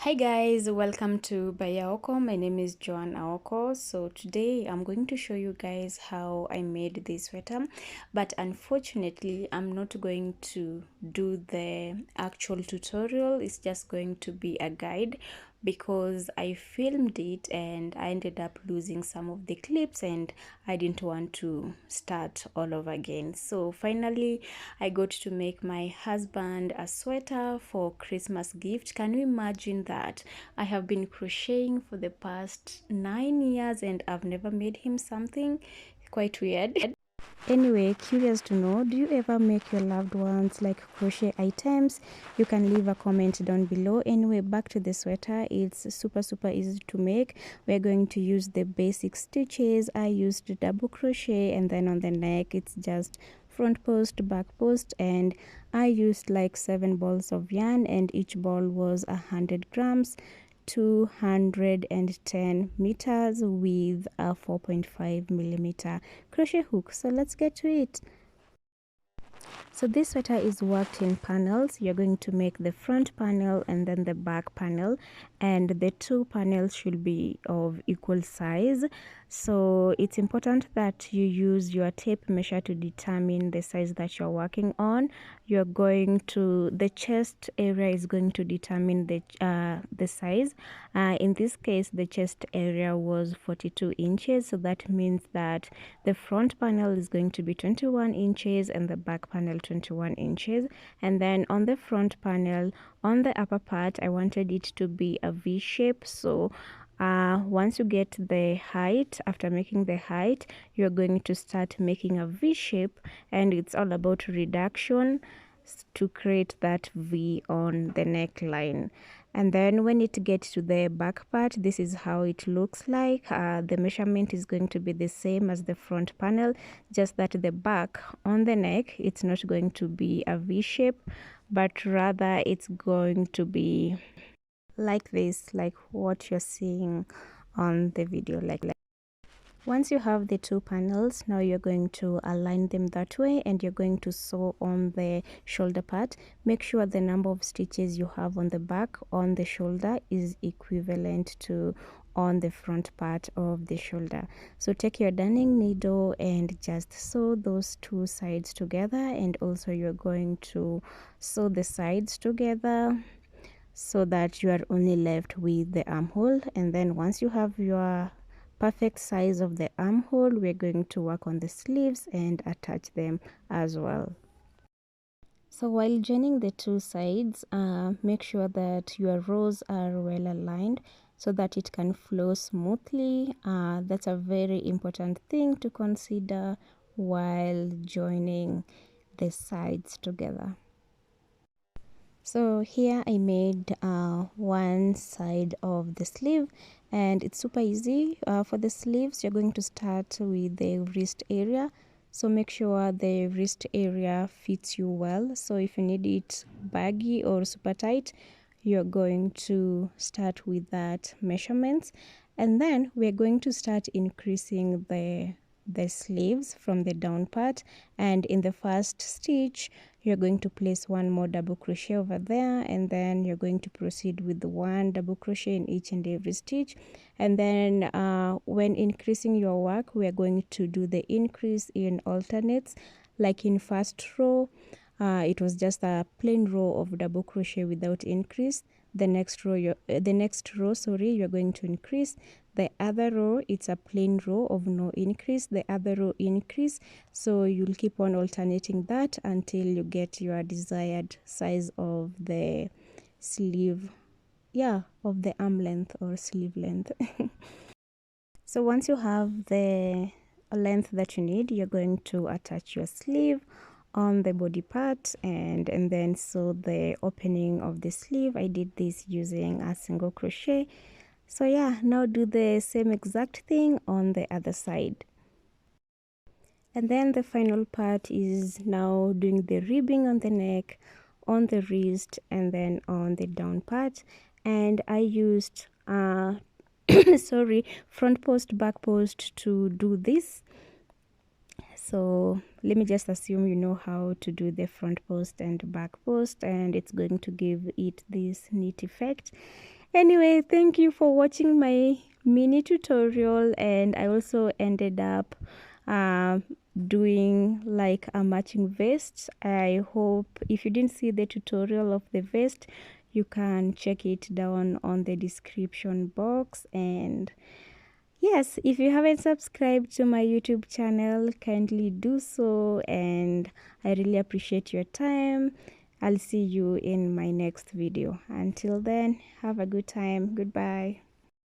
Hi guys, welcome to Bayaoko. My name is Joan Aoko. So today I'm going to show you guys how I made this sweater, but unfortunately I'm not going to do the actual tutorial. It's just going to be a guide because I filmed it and I ended up losing some of the clips and I didn't want to start all over again. So finally I got to make my husband a sweater for Christmas gift. Can you imagine that? I have been crocheting for the past 9 years and I've never made him something. Quite weird. Anyway, curious to know, do you ever make your loved ones like crochet items? You can leave a comment down below. Anyway, back to the sweater. It's super easy to make. We're going to use the basic stitches. I used double crochet, and then on the neck it's just front post, back post, and I used like 7 balls of yarn, and each ball was 100 grams, 210 meters with a 4.5 millimeter crochet hook. So let's get to it. So this sweater is worked in panels. You're going to make the front panel and then the back panel, and the two panels should be of equal size. So it's important that you use your tape measure to determine the size that you're working on. The chest area is going to determine the size. In this case, the chest area was 42 inches, so that means that the front panel is going to be 21 inches and the back panel 21 inches. And then on the front panel, on the upper part, I wanted it to be a V shape. So once you get the height, after making the height, you're going to start making a V shape, and it's all about reduction to create that V on the neckline. And then when it gets to the back part, this is how it looks like. The measurement is going to be the same as the front panel, just that the back on the neck, it's not going to be a V shape, but rather it's going to be like this, like what you're seeing on the video. Once you have the two panels, now you're going to align them that way, and you're going to sew on the shoulder part. Make sure the number of stitches you have on the back on the shoulder is equivalent to on the front part of the shoulder. So take your darning needle and just sew those two sides together, and also you're going to sew the sides together so that you are only left with the armhole. And then once you have your perfect size of the armhole, we're going to work on the sleeves and attach them as well. So while joining the two sides, make sure that your rows are well aligned so that it can flow smoothly. That's a very important thing to consider while joining the sides together. So here I made one side of the sleeve, and it's super easy. For the sleeves, you're going to start with the wrist area. So make sure the wrist area fits you well. So if you need it baggy or super tight, you're going to start with that measurements. And then we're going to start increasing the sleeves from the down part, and in the first stitch you're going to place one more double crochet over there, and then you're going to proceed with the one double crochet in each and every stitch. And then when increasing your work, we are going to do the increase in alternates. Like in first row, it was just a plain row of double crochet without increase. The next row you're going to increase. The other row, it's a plain row of no increase. The other row increase. So you'll keep on alternating that until you get your desired size of the sleeve, of the arm length or sleeve length. So once you have the length that you need, you're going to attach your sleeve on the body part, and then sew the opening of the sleeve. I did this using a single crochet. So yeah, now do the same exact thing on the other side. And then the final part is now doing the ribbing on the neck, on the wrist, and then on the down part. And I used front post, back post to do this. So let me just assume you know how to do the front post and back post, and it's going to give it this neat effect. Anyway, thank you for watching my mini tutorial, and I also ended up uh, doing like a matching vest. I hope if you didn't see the tutorial of the vest, you can check it down on the description box. And yes, if you haven't subscribed to my YouTube channel, kindly do so, and I really appreciate your time. I'll see you in my next video. Until then, have a good time. Goodbye.